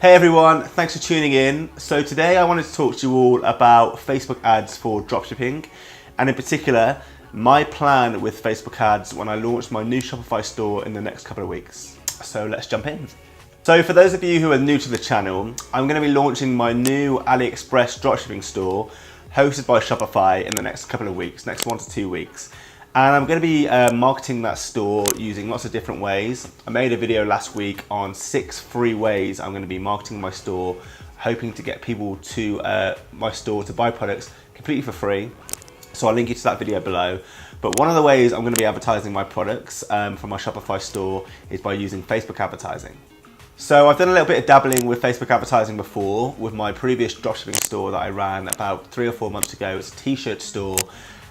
Hey everyone, thanks for tuning in. So today I wanted to talk to you all about Facebook ads for dropshipping, and in particular, my plan with Facebook ads when I launch my new Shopify store in the next couple of weeks. So let's jump in. So for those of you who are new to the channel, I'm going to be launching my new AliExpress dropshipping store hosted by Shopify in the next couple of weeks, next 1 to 2 weeks. And I'm going to be marketing that store using lots of different ways. I made a video last week on 6 free ways I'm going to be marketing my store, hoping to get people to my store to buy products completely for free. So I'll link you to that video below. But one of the ways I'm going to be advertising my products from my Shopify store is by using Facebook advertising. So I've done a little bit of dabbling with Facebook advertising before with my previous dropshipping store that I ran about 3 or 4 months ago. It's a t-shirt store.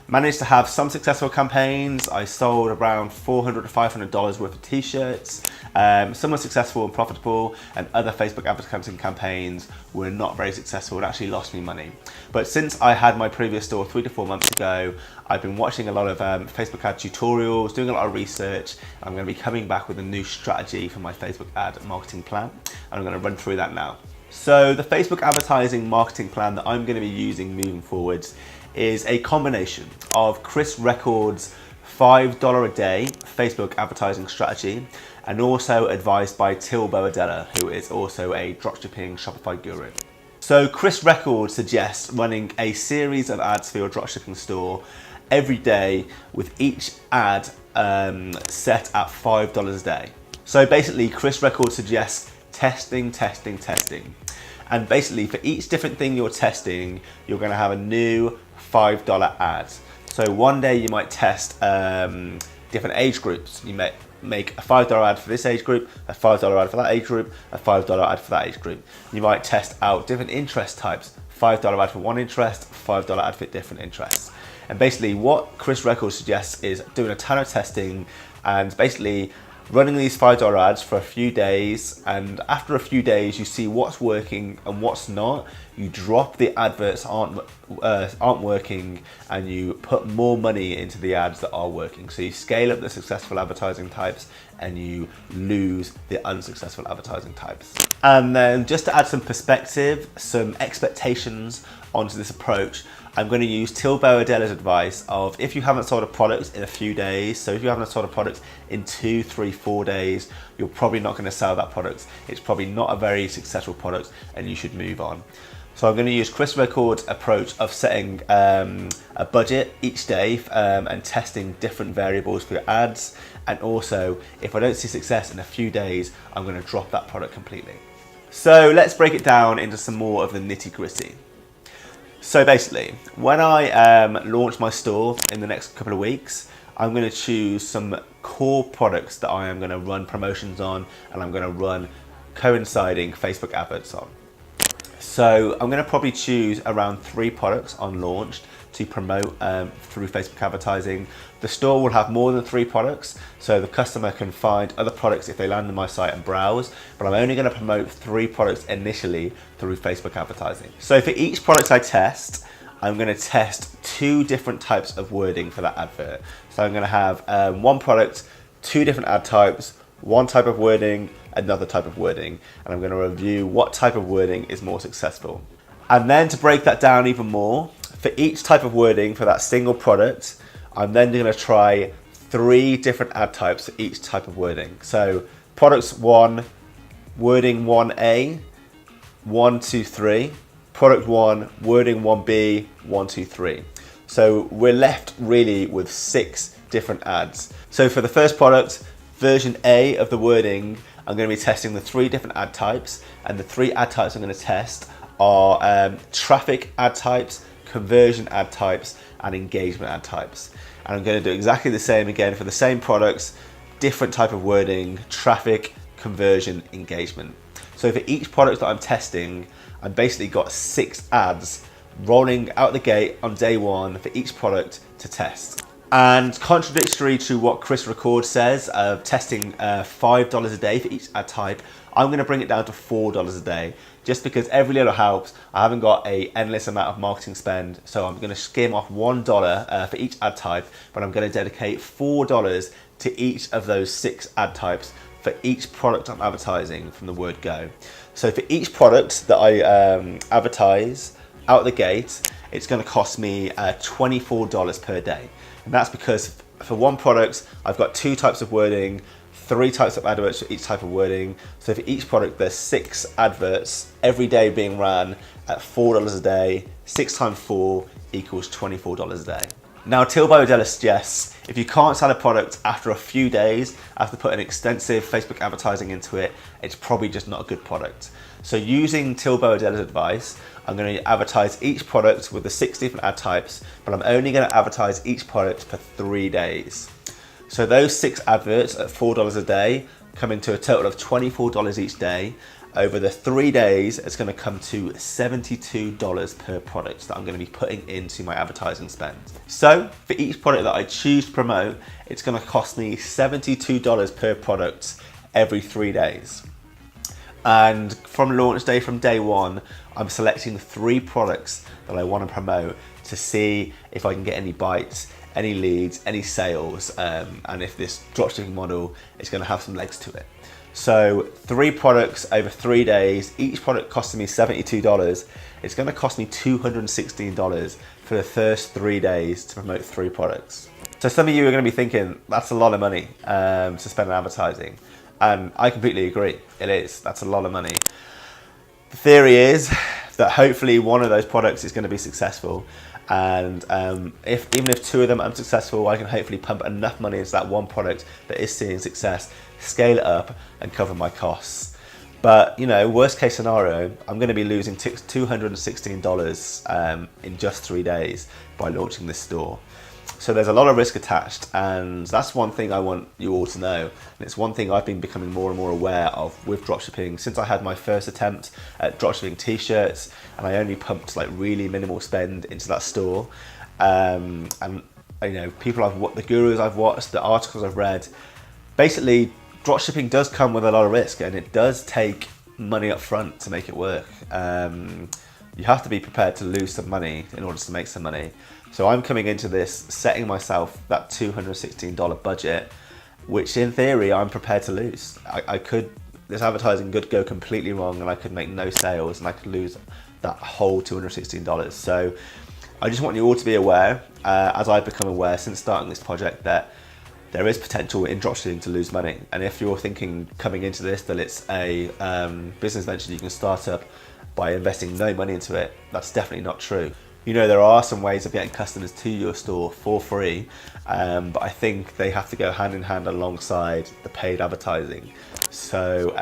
Managed to have some successful campaigns. I sold around $400 to $500 worth of t-shirts. Some were successful and profitable, and other Facebook advertising campaigns were not very successful and actually lost me money. But since I had my previous store 3 to 4 months ago, I've been watching a lot of Facebook ad tutorials, doing a lot of research. I'm going to be coming back with a new strategy for my Facebook ad marketing plan, and I'm going to run through that now. So the Facebook advertising marketing plan that I'm going to be using moving forwards is a combination of Chris Record's $5 a day Facebook advertising strategy, and also advised by Boadella, who is also a dropshipping Shopify guru. So Chris Record suggests running a series of ads for your dropshipping store every day, with each ad set at $5 a day. So basically, Chris Record suggests testing. And basically, for each different thing you're testing, you're going to have a new $5 ad. So one day you might test different age groups. You may make a $5 ad for this age group, a $5 ad for that age group, a $5 ad for that age group. You might test out different interest types, $5 ad for one interest, $5 ad for different interests. And basically what Chris Record suggests is doing a ton of testing and basically running these $5 ads for a few days, and after a few days you see what's working and what's not. You drop the adverts aren't working, and you put more money into the ads that are working. So you scale up the successful advertising types and you lose the unsuccessful advertising types. And then just to add some perspective, some expectations onto this approach, I'm going to use Boadella's advice of, if you haven't sold a product in a few days, so if you haven't sold a product in 2, 3, 4 days, you're probably not going to sell that product. It's probably not a very successful product and you should move on. So I'm going to use Chris Record's approach of setting a budget each day and testing different variables for your ads. And also, if I don't see success in a few days, I'm going to drop that product completely. So let's break it down into some more of the nitty-gritty. So basically, when I launch my store in the next couple of weeks, I'm going to choose some core products that I am going to run promotions on, and I'm going to run coinciding Facebook adverts on. So I'm going to probably choose around 3 products on launch to promote through Facebook advertising. The store will have more than 3 products, so the customer can find other products if they land on my site and browse, but I'm only going to promote 3 products initially through Facebook advertising. So for each product I test, I'm going to test 2 different types of wording for that advert. So I'm going to have one product, 2 different ad types, one type of wording, another type of wording, and I'm going to review what type of wording is more successful. And then to break that down even more, for each type of wording for that single product, I'm then going to try 3 different ad types for each type of wording. So products 1, wording 1A, 1, 2, 3. Product 1, wording 1B, 1, 2, 3. So we're left really with 6 different ads. So for the first product, version A of the wording, I'm going to be testing the 3 different ad types, and the 3 ad types I'm going to test are traffic ad types, conversion ad types, and engagement ad types. And I'm going to do exactly the same again for the same products, different type of wording, traffic, conversion, engagement. So for each product that I'm testing, I've basically got 6 ads rolling out the gate on day 1 for each product to test. And contradictory to what Chris Record says of testing $5 a day for each ad type, I'm going to bring it down to $4 a day, just because every little helps. I haven't got an endless amount of marketing spend, so I'm going to skim off $1 for each ad type, but I'm going to dedicate $4 to each of those 6 ad types for each product I'm advertising from the word go. So for each product that I advertise out the gate, it's going to cost me $24 per day. And that's because for one product, I've got 2 types of wording, 3 types of adverts for each type of wording. So for each product, there's 6 adverts every day being ran at $4 a day. 6 times 4 equals $24 a day. Now, Till Boadella suggests if you can't sell a product after a few days, after putting extensive Facebook advertising into it, it's probably just not a good product. So using Till Boadella's advice, I'm going to advertise each product with the 6 different ad types, but I'm only going to advertise each product for 3 days. So those 6 adverts at $4 a day come into a total of $24 each day. Over the 3 days, it's going to come to $72 per product that I'm going to be putting into my advertising spend. So for each product that I choose to promote, it's going to cost me $72 per product every 3 days. And from launch day, from day one, I'm selecting 3 products that I want to promote to see if I can get any bites, any leads, any sales, and if this dropshipping model is going to have some legs to it. So 3 products over 3 days, each product costing me $72. It's going to cost me $216 for the first 3 days to promote 3 products. So some of you are going to be thinking, that's a lot of money to spend on advertising. And I completely agree, it is, that's a lot of money. The theory is that hopefully one of those products is going to be successful. And even if 2 of them are unsuccessful, I can hopefully pump enough money into that one product that is seeing success, scale it up and cover my costs. But you know, worst case scenario, I'm going to be losing $216 in just 3 days by launching this store. So there's a lot of risk attached, and that's one thing I want you all to know. And it's one thing I've been becoming more and more aware of with dropshipping since I had my first attempt at dropshipping t-shirts, and I only pumped like really minimal spend into that store. And you know, the gurus I've watched, the articles I've read, basically dropshipping does come with a lot of risk, and it does take money up front to make it work. You have to be prepared to lose some money in order to make some money. So I'm coming into this setting myself that $216 budget, which in theory I'm prepared to lose. This advertising could go completely wrong and I could make no sales and I could lose that whole $216. So I just want you all to be aware, as I've become aware since starting this project, that there is potential in dropshipping to lose money. And if you're thinking coming into this that it's a business venture you can start up by investing no money into it, that's definitely not true. You know, there are some ways of getting customers to your store for free, but I think they have to go hand in hand alongside the paid advertising. So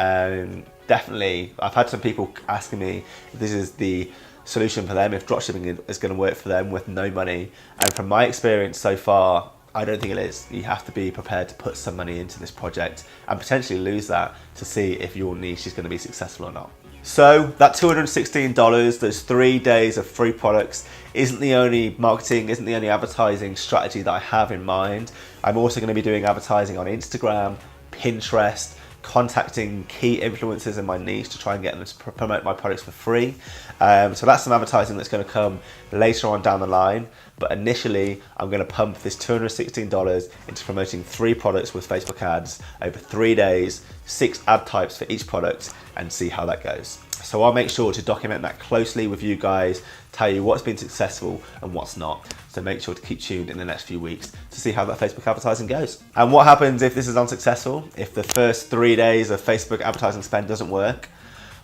definitely, I've had some people asking me if this is the solution for them, if dropshipping is going to work for them with no money. And from my experience so far, I don't think it is. You have to be prepared to put some money into this project and potentially lose that to see if your niche is going to be successful or not. So that $216, those 3 days of free products, isn't the only marketing, isn't the only advertising strategy that I have in mind. I'm also going to be doing advertising on Instagram, Pinterest, contacting key influencers in my niche to try and get them to promote my products for free. So that's some advertising that's going to come later on down the line. But initially, I'm going to pump this $216 into promoting 3 products with Facebook ads over 3 days, 6 ad types for each product, and see how that goes. So I'll make sure to document that closely with you guys, tell you what's been successful and what's not. So make sure to keep tuned in the next few weeks to see how that Facebook advertising goes. And what happens if this is unsuccessful? If the first 3 days of Facebook advertising spend doesn't work?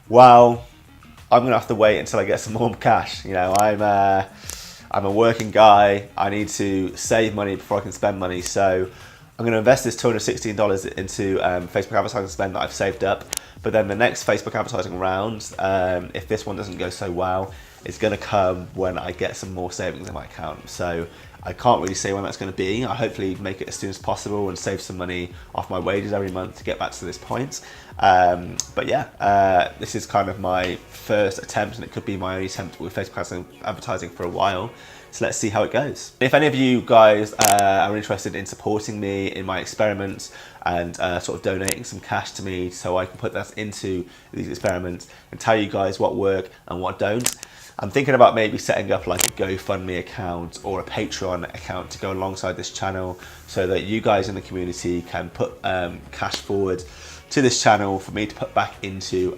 Well, I'm gonna have to wait until I get some more cash. You know, I'm a working guy. I need to save money before I can spend money. So I'm going to invest this $216 into Facebook advertising spend that I've saved up. But then the next Facebook advertising round, if this one doesn't go so well, it's going to come when I get some more savings in my account. So I can't really say when that's going to be. I hopefully make it as soon as possible and save some money off my wages every month to get back to this point. But yeah, this is kind of my first attempt, and it could be my only attempt with Facebook advertising for a while. So let's see how it goes. If any of you guys are interested in supporting me in my experiments and sort of donating some cash to me so I can put that into these experiments and tell you guys what work and what don't, I'm thinking about maybe setting up like a GoFundMe account or a Patreon account to go alongside this channel so that you guys in the community can put cash forward to this channel for me to put back into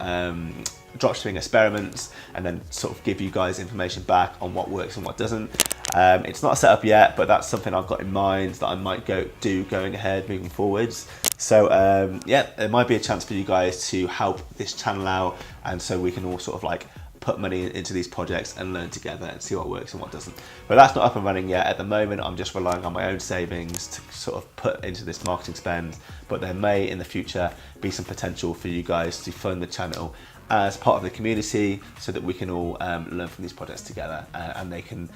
dropshipping experiments and then sort of give you guys information back on what works and what doesn't. It's not set up yet, but that's something I've got in mind that I might do going ahead moving forwards. So yeah, there might be a chance for you guys to help this channel out, and so we can all sort of like put money into these projects and learn together and see what works and what doesn't. But that's not up and running yet. At the moment, I'm just relying on my own savings to sort of put into this marketing spend, but there may in the future be some potential for you guys to fund the channel as part of the community so that we can all learn from these projects together, and I can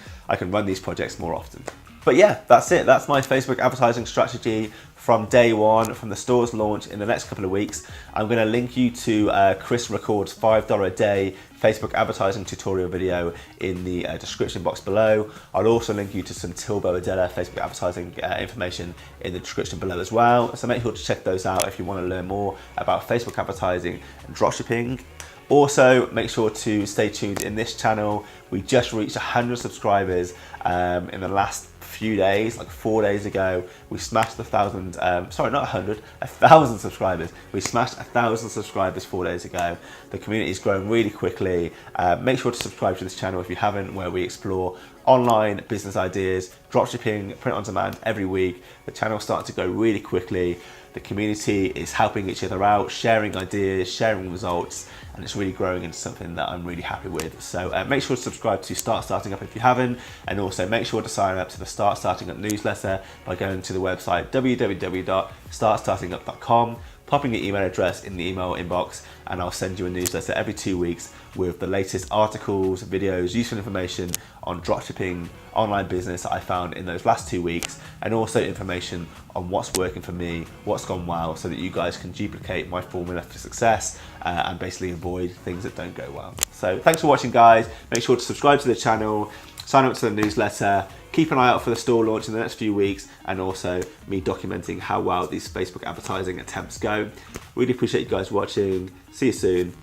run these projects more often. But yeah, that's it. That's my Facebook advertising strategy from day one, from the store's launch in the next couple of weeks. I'm going to link you to Chris Record's $5 a day Facebook advertising tutorial video in the description box below. I'll also link you to some Boadella Facebook advertising information in the description below as well. So make sure to check those out if you want to learn more about Facebook advertising and dropshipping. Also, make sure to stay tuned in this channel. We just reached 100 subscribers in the last few days, like 4 days ago. We smashed 1,000, sorry, not 100, 1,000 subscribers. We smashed 1,000 subscribers 4 days ago. The community is growing really quickly. Make sure to subscribe to this channel if you haven't, where we explore online business ideas, dropshipping, print on demand every week. The channel's starting to grow really quickly. The community is helping each other out, sharing ideas, sharing results, and it's really growing into something that I'm really happy with. So make sure to subscribe to Start Starting Up if you haven't, and also make sure to sign up to the Start Starting Up newsletter by going to the website www.startstartingup.com, popping your email address in the email inbox, and I'll send you a newsletter every 2 weeks with the latest articles, videos, useful information on dropshipping, online business that I found in those last 2 weeks, and also information on what's working for me, what's gone well, so that you guys can duplicate my formula for success and basically avoid things that don't go well. So thanks for watching, guys. Make sure to subscribe to the channel, sign up to the newsletter, keep an eye out for the store launch in the next few weeks, and also me documenting how well these Facebook advertising attempts go. Really appreciate you guys watching. See you soon.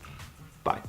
Bye.